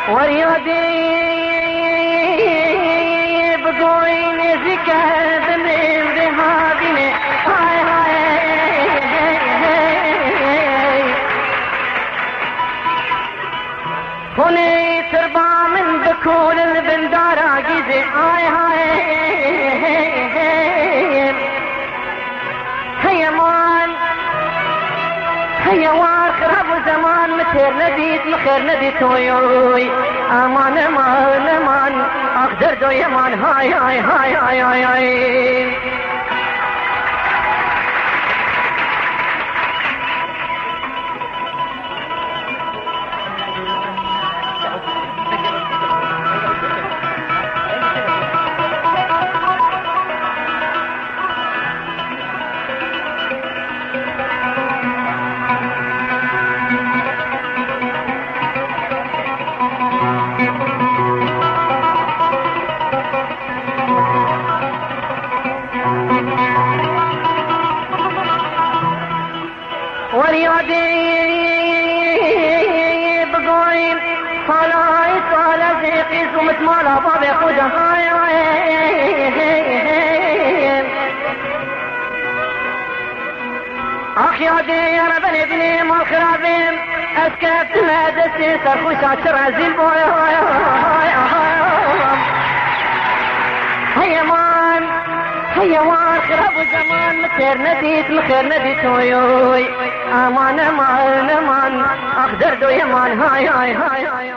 وريادي بقوين زكاة من ذهابنا هاي هاي هوني تربى من بكول البندارة قيزي هاي هاي هيا مان هيا واخر ابو زمان متير نديت مخير نديت ويوي امان امان امان اقدر دو يمان هاي هاي هاي هاي هاي هاي وريادي بقوين صلاة صلاة زيقيز ومتمالا بابي خدا هاي اخ يادي انا بني بني مال خرابين اسكت مادسي سرخوشا شرازيل بوي هيا مان هيا واخر ابو زمان مخير نديت مخير نديت ويوي امان امان امان اقدر دو يمان هاي هاي هاي هاي